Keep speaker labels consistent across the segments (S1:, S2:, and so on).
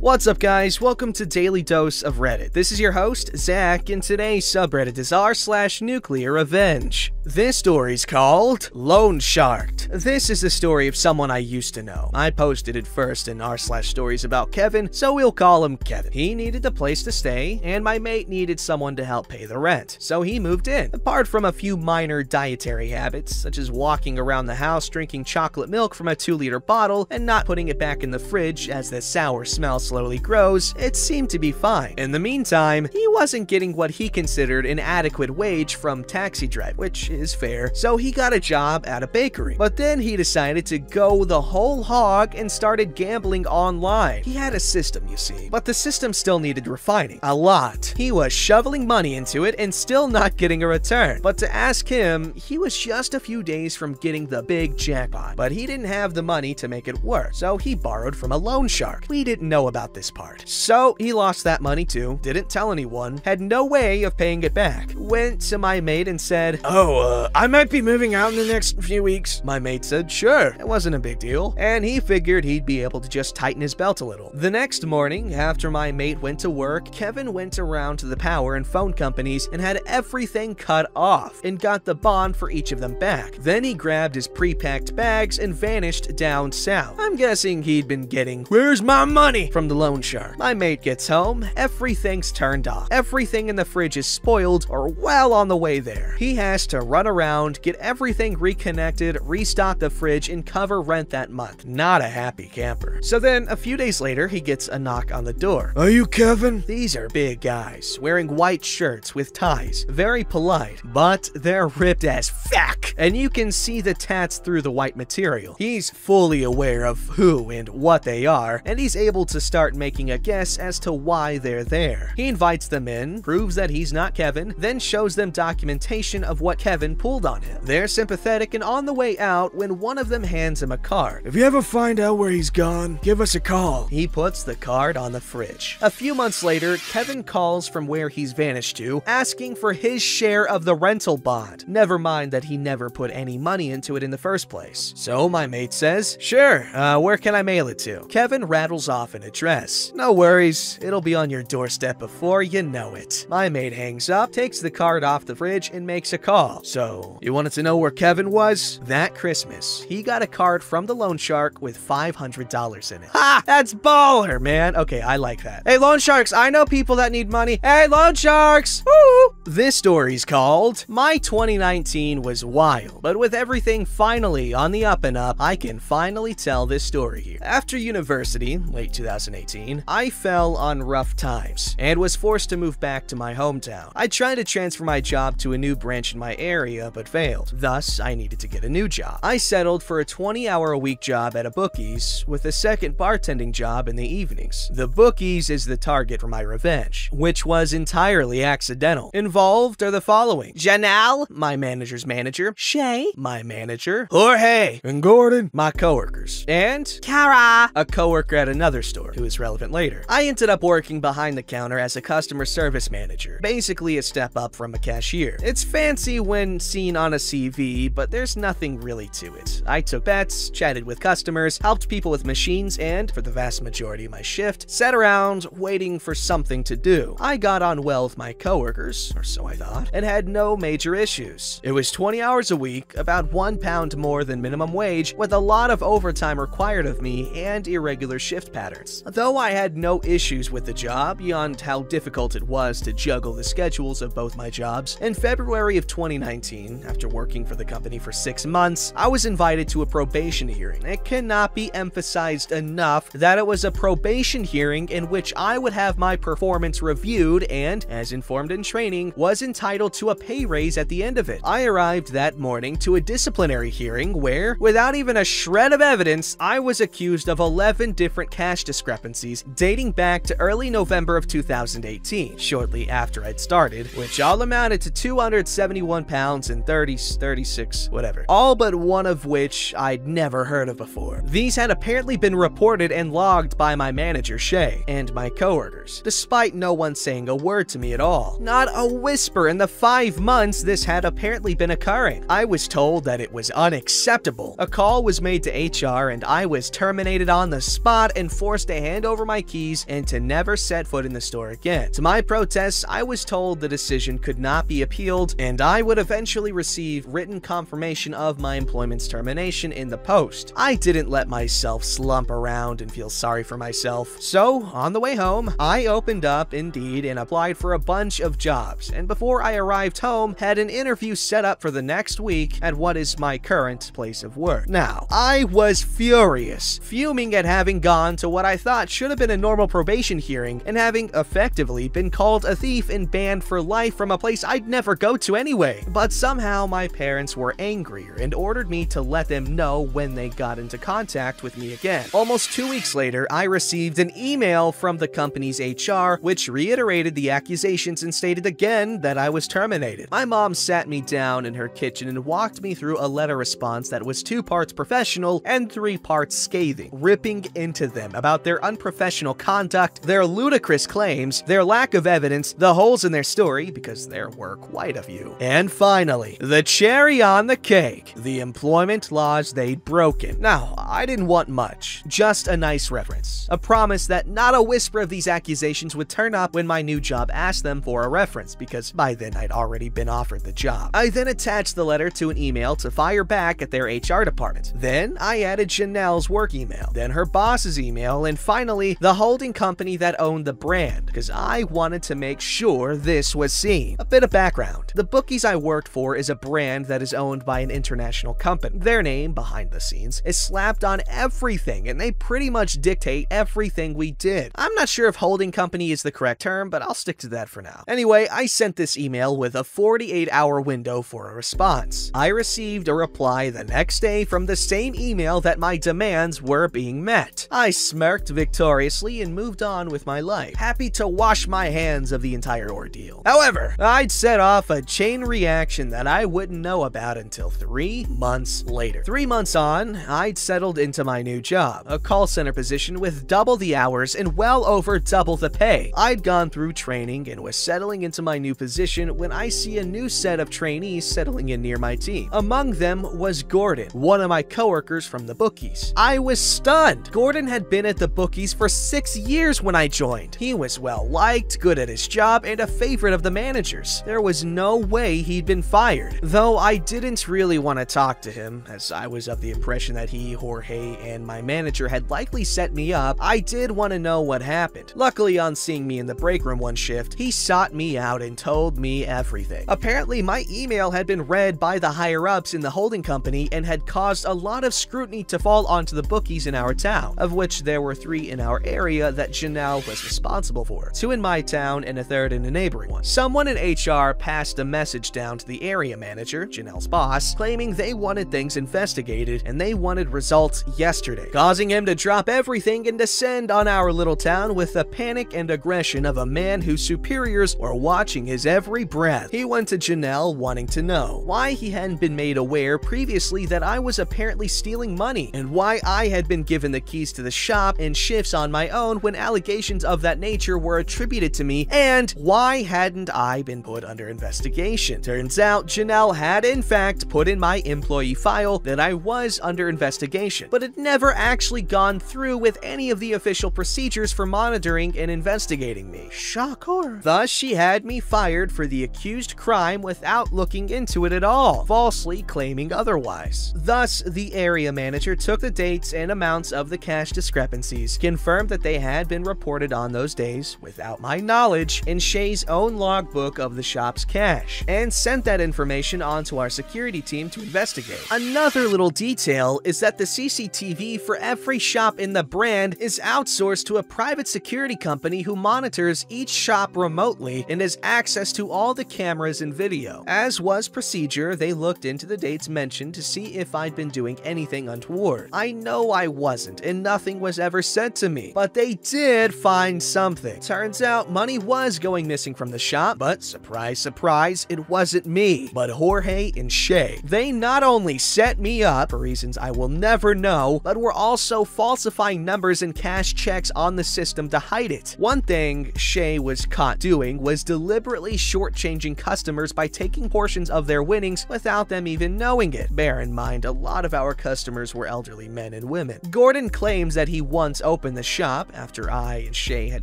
S1: What's up guys, welcome to Daily Dose of Reddit. This is your host, Zach, and today's subreddit is r/NuclearRevenge. This story's called Loan Sharked. This is the story of someone I used to know. I posted it first in r/stories about Kevin, so we'll call him Kevin. He needed a place to stay, and my mate needed someone to help pay the rent, so he moved in. Apart from a few minor dietary habits, such as walking around the house drinking chocolate milk from a 2-liter bottle and not putting it back in the fridge as the sour smell slowly grows, it seemed to be fine. In the meantime, he wasn't getting what he considered an adequate wage from taxi drive, which is fair, so he got a job at a bakery. But then he decided to go the whole hog and started gambling online. He had a system, you see, but the system still needed refining. A lot. He was shoveling money into it and still not getting a return. But to ask him, he was just a few days from getting the big jackpot, but he didn't have the money to make it work, so he borrowed from a loan shark. We didn't know about this part. So he lost that money too, didn't tell anyone, had no way of paying it back. Went to my mate and said, I might be moving out in the next few weeks. My mate said, sure, it wasn't a big deal, and he figured he'd be able to just tighten his belt a little. The next morning, after my mate went to work, Kevin went around to the power and phone companies and had everything cut off and got the bond for each of them back. Then he grabbed his pre-packed bags and vanished down south. I'm guessing he'd been getting, "Where's my money?" from the loan shark. My mate gets home, everything's turned off. Everything in the fridge is spoiled or well on the way there. He has to run around, get everything reconnected, restock the fridge, and cover rent that month. Not a happy camper. So then, a few days later, he gets a knock on the door. "Are you Kevin?" These are big guys, wearing white shirts with ties. Very polite, but they're ripped as fuck, and you can see the tats through the white material. He's fully aware of who and what they are, and he's able to start making a guess as to why they're there. He invites them in, proves that he's not Kevin, then shows them documentation of what Kevin pulled on him. They're sympathetic and on the way out when one of them hands him a card. "If you ever find out where he's gone, give us a call." He puts the card on the fridge. A few months later, Kevin calls from where he's vanished to, asking for his share of the rental bond. Never mind that he never put any money into it in the first place. So my mate says, "Sure, where can I mail it to?" Kevin rattles off an address. "No worries, it'll be on your doorstep before you know it." My mate hangs up, takes the card off the fridge, and makes a call. "So, you wanted to know where Kevin was?" That Christmas, he got a card from the loan shark with $500 in it. Ha! That's baller, man. Okay, I like that. Hey, loan sharks, I know people that need money. Hey, loan sharks! Woo! This story's called My 2019 Was Wild, but with everything finally on the up and up, I can finally tell this story here. After university, late 2018, I fell on rough times and was forced to move back to my hometown. I tried to transfer my job to a new branch in my area, but failed. Thus, I needed to get a new job. I settled for a 20-hour-a-week job at a Bookies with a second bartending job in the evenings. The Bookies is the target for my revenge, which was entirely accidental. Involved are the following: Janelle, my manager's manager; Shay, my manager; Jorge and Gordon, my coworkers; and Kara, a coworker at another store who is relevant later. I ended up working behind the counter as a customer service manager, basically a step up from a cashier. It's fancy when seen on a CV, but there's nothing really to it. I took bets, chatted with customers, helped people with machines, and, for the vast majority of my shift, sat around waiting for something to do. I got on well with my coworkers, or so I thought, and had no major issues. It was 20 hours a week, about £1 more than minimum wage, with a lot of overtime required of me and irregular shift patterns. Though I had no issues with the job, beyond how difficult it was to juggle the schedules of both my jobs, in February of 2019, after working for the company for 6 months, I was invited to a probation hearing. It cannot be emphasized enough that it was a probation hearing in which I would have my performance reviewed and, as informed in training, was entitled to a pay raise at the end of it. I arrived that morning to a disciplinary hearing where, without even a shred of evidence, I was accused of 11 different cash discrepancies dating back to early November of 2018, shortly after I'd started, which all amounted to £271 and 36, whatever. All but one of which I'd never heard of before. These had apparently been reported and logged by my manager, Shay, and my coworkers, despite no one saying a word to me at all. Not a whisper in the 5 months this had apparently been occurring. I was told that it was unacceptable. A call was made to HR and I was terminated on the spot and forced to hand over my keys and to never set foot in the store again. To my protests, I was told the decision could not be appealed, and I would eventually receive written confirmation of my employment's termination in the post. I didn't let myself slump around and feel sorry for myself. So, on the way home, I opened up Indeed and applied for a bunch of jobs, and before I arrived home, had an interview set up for the next week at what is my current place of work. Now, I was furious, fuming at having gone to what I thought should have been a normal probation hearing and having effectively been called a thief and banned for life from a place I'd never go to anyway. But somehow my parents were angrier and ordered me to let them know when they got into contact with me again. Almost 2 weeks later, I received an email from the company's HR which reiterated the accusations and stated again that I was terminated. My mom sat me down in her kitchen and walked me through a letter response that was 2 parts professional and 3 parts scathing, ripping into them about their unprofessional conduct, their ludicrous claims, their lack of evidence, the holes in their story, because there were quite a few, and finally, the cherry on the cake, the employment laws they'd broken. Now, I didn't want much, just a nice reference, a promise that not a whisper of these accusations would turn up when my new job asked them for a reference, because by then I'd already been offered the job. I then attached the letter to an email to fire back at their HR department. Then I added Janelle's work email, then her boss's email, and finally the holding company that owned the brand, because I wanted to make sure this was seen. A bit of background. The Bookies I worked for is a brand that is owned by an international company. Their name, behind the scenes, is slapped on everything, and they pretty much dictate everything we did. I'm not sure if holding company is the correct term, but I'll stick to that for now. Anyway, I sent this email with a 48-hour window for a response. I received a reply the next day from the same email that my demands were being met. I smirked victoriously and moved on with my life, happy to wash my hands of the entire ordeal. However, I'd set off a chain reaction that I wouldn't know about until 3 months later. 3 months on, I'd settled into my new job, a call center position with double the hours and well over double the pay. I'd gone through training and was settling into my new position when I see a new set of trainees settling in near my team. Among them was Gordon, one of my coworkers from the Bookies. I was stunned. Gordon had been at the Bookies for 6 years when I joined. He was well liked, good at his job, and a favorite of the managers. There was no way he'd been fired. Though I didn't really want to talk to him, as I was of the impression that he, Jorge, and my manager had likely set me up, I did want to know what happened. Luckily, on seeing me in the break room one shift, he sought me out and told me everything. Apparently, my email had been read by the higher-ups in the holding company and had caused a lot of scrutiny to fall onto the Bookies in our town, of which there were 3 in our area that Janelle was responsible for, 2 in my town and a 3rd in a neighboring one. Someone in HR passed a message down to the area manager, Janelle's boss, claiming they wanted things investigated and they wanted results yesterday, causing him to drop everything and descend on our little town with the panic and aggression of a man whose superiors were watching his every breath. He went to Janelle wanting to know why he hadn't been made aware previously that I was apparently stealing money, and why I had been given the keys to the shop and shifts on my own when allegations of that nature were attributed to me, and why hadn't I been put under investigation. Turns out Janelle had in fact put in my employee file that I was under investigation, but had never actually gone through with any of the official procedures for monitoring and investigating me. Shocker. Thus, she had me fired for the accused crime without looking into it at all, falsely claiming otherwise. Thus, the area manager took the dates and amounts of the cash discrepancies, confirmed that they had been reported on those days without my knowledge in Shay's own logbook of the shop's cash, and sent that information on to our security team to investigate. Another little detail is that the CCTV for every shop in the brand is outsourced to a private security company who monitors each shop remotely and has access to all the cameras and video. As was procedure, they looked into the dates mentioned to see if I'd been doing anything untoward. I know I wasn't, and nothing was ever said to me, but they did find something. Turns out money was going missing from the shop, but surprise, surprise, it wasn't me, but Jorge and Shay. They not only set me up for reasons I will never know, but were also falsifying numbers and cash checks on the system to hide it. One thing Shay was caught doing was deliberately shortchanging customers by taking portions of their winnings without them even knowing it. Bear in mind, a lot of our customers were elderly men and women. Gordon claims that he once opened opened the shop after I and Shay had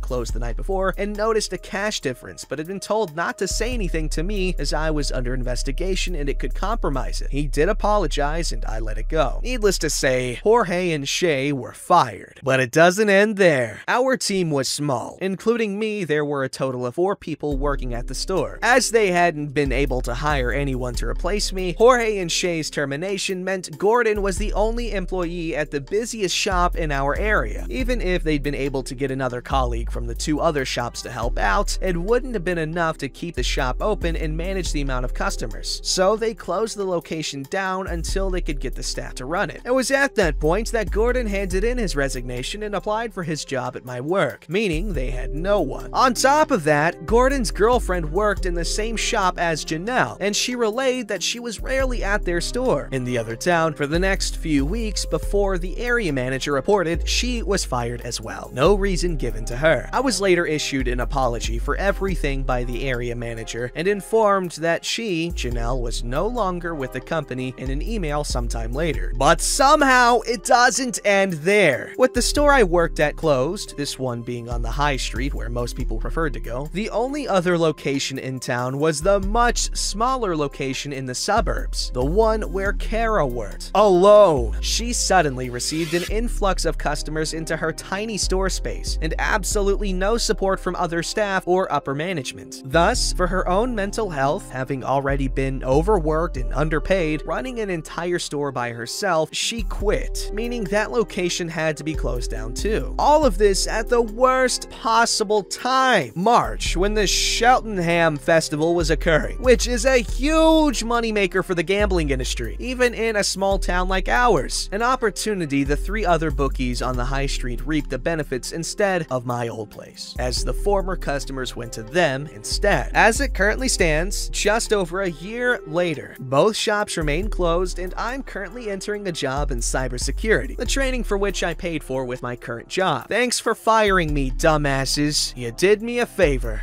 S1: closed the night before and noticed a cash difference, but had been told not to say anything to me as I was under investigation and it could compromise it. He did apologize and I let it go. Needless to say, Jorge and Shay were fired. But it doesn't end there. Our team was small. Including me, there were a total of 4 people working at the store. As they hadn't been able to hire anyone to replace me, Jorge and Shay's termination meant Gordon was the only employee at the busiest shop in our area. Even if they'd been able to get another colleague from the 2 other shops to help out, it wouldn't have been enough to keep the shop open and manage the amount of customers. So they closed the location down until they could get the staff to run it. It was at that point that Gordon handed in his resignation and applied for his job at my work, meaning they had no one. On top of that, Gordon's girlfriend worked in the same shop as Janelle, and she relayed that she was rarely at their store in the other town for the next few weeks before the area manager reported she was fired as well. No reason given to her. I was later issued an apology for everything by the area manager and informed that she, Janelle, was no longer with the company in an email sometime later. But somehow it doesn't end there. With the store I worked at closed, this one being on the high street where most people preferred to go, the only other location in town was the much smaller location in the suburbs, the one where Kara worked. Alone, she suddenly received an influx of customers into her tiny store space and absolutely no support from other staff or upper management. Thus, for her own mental health, having already been overworked and underpaid, running an entire store by herself, she quit, meaning that location had to be closed down too. All of this at the worst possible time, March, when the Cheltenham Festival was occurring, which is a huge moneymaker for the gambling industry, even in a small town like ours. An opportunity the 3 other bookies on the high street reaped the benefits instead of my old place, as the former customers went to them instead. As it currently stands, just over a year later, both shops remain closed and I'm currently entering a job in cybersecurity, the training for which I paid for with my current job. Thanks for firing me, dumbasses. You did me a favor.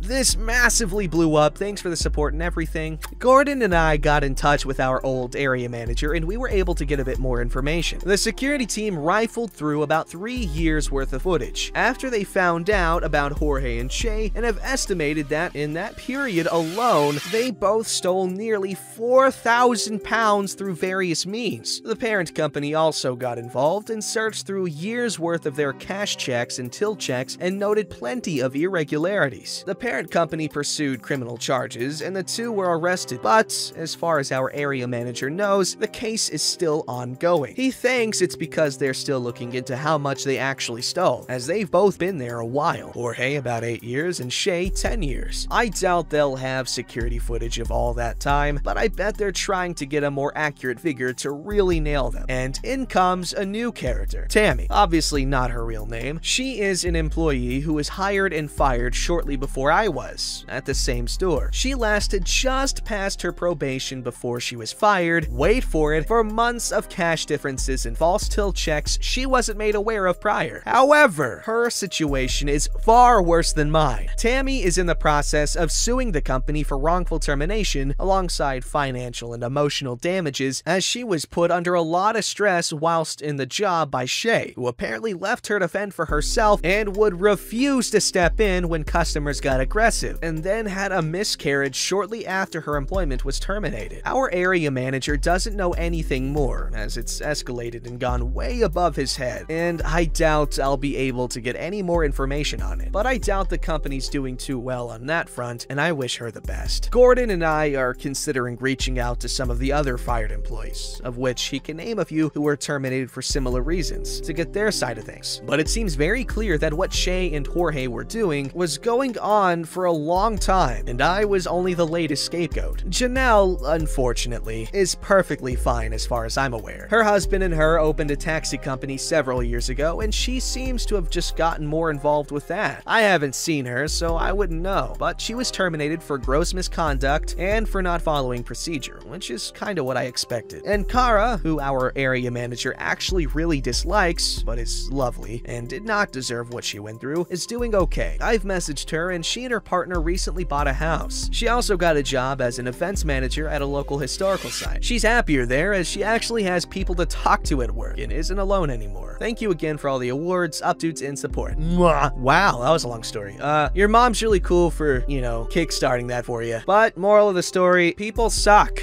S1: This massively blew up. Thanks for the support and everything. Gordon and I got in touch with our old area manager and we were able to get a bit more information. The security team rifled through about 3 years worth of footage after they found out about Jorge and Shay and have estimated that in that period alone, they both stole nearly 4,000 pounds through various means. The parent company also got involved and searched through years worth of their cash checks and till checks and noted plenty of irregularities. The parent company pursued criminal charges and the 2 were arrested, but as far as our area manager knows, the case is still ongoing. He thinks it's because they're still looking into how much they actually stole, as they've both been there a while. Jorge about 8 years and Shay 10 years. I doubt they'll have security footage of all that time, but I bet they're trying to get a more accurate figure to really nail them. And in comes a new character, Tammy. Obviously not her real name. She is an employee who was hired and fired shortly before I was, at the same store. She lasted just past her probation before she was fired, wait for it, for months of cash differences and false till checks she wasn't made aware of prior. However, her situation is far worse than mine. Tammy is in the process of suing the company for wrongful termination alongside financial and emotional damages, as she was put under a lot of stress whilst in the job by Shay, who apparently left her to fend for herself and would refuse to step in when customers got aggressive, and then had a miscarriage shortly after her employment was terminated. Our area manager doesn't know anything more, as it's escalated and gone way above his head, and I doubt I'll be able to get any more information on it. But I doubt the company's doing too well on that front, and I wish her the best. Gordon and I are considering reaching out to some of the other fired employees, of which he can name a few who were terminated for similar reasons, to get their side of things. But it seems very clear that what Shay and Jorge were doing was going on for a long time, and I was only the latest scapegoat. Janelle, unfortunately, is perfectly fine as far as I'm aware. Her husband and her opened a taxi company several years ago, and she seems to have just gotten more involved with that. I haven't seen her, so I wouldn't know, but she was terminated for gross misconduct and for not following procedure, which is kinda what I expected. And Kara, who our area manager actually really dislikes, but is lovely, and did not deserve what she went through, is doing okay. I've messaged her, and she and her partner recently bought a house. She also got a job as an events manager at a local historical site. She's happier there, as she actually has people to talk to at work and isn't alone anymore. Thank you again for all the awards, updates, and support. Mwah. Wow, that was a long story. Your mom's really cool for, you know, kickstarting that for you. But moral of the story, people suck.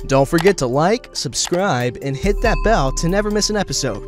S1: Don't forget to like, subscribe, and hit that bell to never miss an episode.